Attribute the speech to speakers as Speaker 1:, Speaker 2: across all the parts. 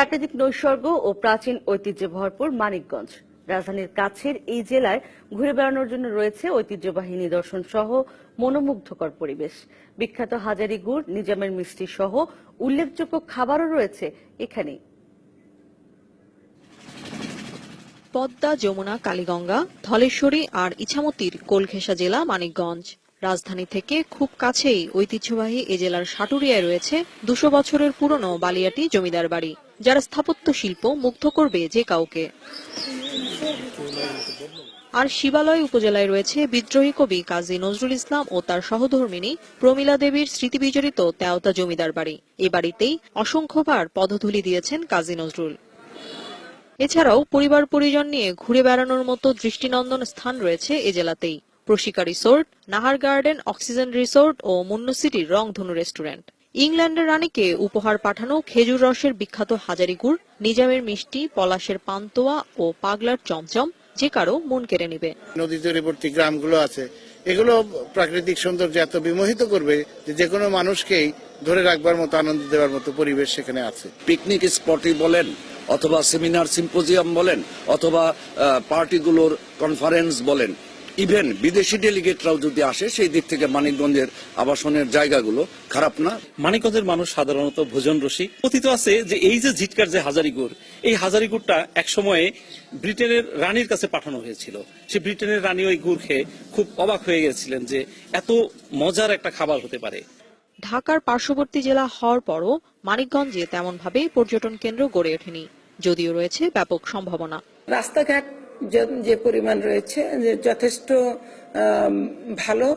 Speaker 1: প্রাকৃতিক নৈসর্গ ও প্রাচীন ঐতিহ্যে ভরপুর মানিকগঞ্জ। রাজধানীর কাছের এই জেলায় ঘুরে বেড়ানোর জন্য রয়েছে ঐতিহ্যবাহী নিদর্শন সহ মনোমুগ্ধকর পরিবেশ। বিখ্যাত হাজারী গুড়, নিজামের মিষ্টি সহ উল্লেখযোগ্য খাবারও রয়েছে এখানে।
Speaker 2: পদ্মা, যমুনা, কালীগঙ্গা, ধলেশ্বরী আর ইছামতির কোলঘেঁষা জেলা মানিকগঞ্জ। রাজধানী থেকে খুব কাছেই ঐতিহ্যবাহী এ জেলার সাটুরিয়ায় রয়েছে ২০০ বছরের পুরনো বালিয়াটি জমিদার বাড়ি, যার স্থাপত্য শিল্প মুগ্ধ করবে যে কাউকে। আর শিবালয় উপজেলায় রয়েছে বিদ্রোহী কবি কাজী নজরুল ইসলাম ও তার সহধর্মিণী প্রমীলা দেবীর স্মৃতিবিজড়িত তেওতা জমিদার বাড়ি। এ বাড়িতেই অসংখ্যবার পদধূলি দিয়েছেন কাজী নজরুল। এছাড়াও পরিবার পরিজন নিয়ে ঘুরে বেড়ানোর মতো দৃষ্টিনন্দন স্থান রয়েছে এ জেলাতেই। Proshika resort, Nahar garden, oxygen resort ও মুন্নু সিটির রংধনু রেস্টুরেন্ট। ইংল্যান্ডের রানীকে উপহার পাঠানো খেজুর রসের বিখ্যাত হাজারী গুড়, নিজামের মিষ্টি, পলাশের পান্তোয়া ও পাগলার চমচম যে কারো মন কেড়ে নেবে।
Speaker 3: নদী তীরবর্তী গ্রামগুলো আছে, এগুলো প্রাকৃতিক সৌন্দর্য এত বিমোহিত করবে যে কোনো মানুষকেই ধরে রাখবার মতো, আনন্দ দেওয়ার মতো পরিবেশ সেখানে আছে।
Speaker 4: পিকনিক স্পটই বলেন, অথবা সেমিনার সিম্পোজিয়াম বলেন, অথবা পার্টিগুলোর কনফারেন্স বলেন, ইভেন বিদেশি ডেলিগেটরাও যদি আসে, সেই দিক থেকে মানিকগঞ্জের আবাসনের জায়গাগুলো খারাপ না।
Speaker 5: মানিকগঞ্জের মানুষ সাধারণত ভোজন রসিক। কথিত আছে যে এই যে ঝিটকার যে হাজারী গুড়, এই হাজারী গুড়টা এক সময়ে ব্রিটেনের রানীর কাছে পাঠানো হয়েছিল। সে ব্রিটেনের রানী ওই গুড় খেয়ে খুব অবাক হয়ে গেছিলেন যে এত মজার একটা খাবার হতে পারে।
Speaker 2: ঢাকার পার্শ্ববর্তী জেলা হওয়ার পরও মানিকগঞ্জে তেমন ভাবে পর্যটন কেন্দ্র গড়ে ওঠেনি, যদিও রয়েছে ব্যাপক সম্ভাবনা।
Speaker 6: রাস্তাঘাট যে পরিমাণ রয়েছে যথেষ্ট ভালো,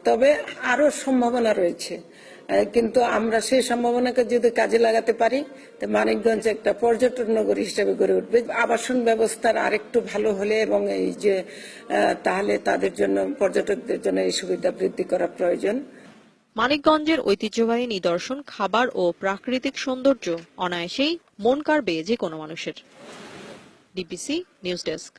Speaker 6: তবে আরো সম্ভাবনা রয়েছে, কিন্তু আমরা সেই সম্ভাবনাকে যদি কাজে লাগাতে পারি তো মানিকগঞ্জ একটা পর্যটন নগরী হিসেবে গড়ে উঠবে। আবাসন ব্যবস্থার আরেকটু ভালো হলে এবং এই যে তাহলে তাদের জন্য, পর্যটকদের জন্য এই সুবিধা বৃদ্ধি করা প্রয়োজন।
Speaker 2: মানিকগঞ্জের ঐতিহ্যবাহী নিদর্শন, খাবার ও প্রাকৃতিক সৌন্দর্য অনায়াসেই মন কাড়বে যে কোনো মানুষের। DBC news desk.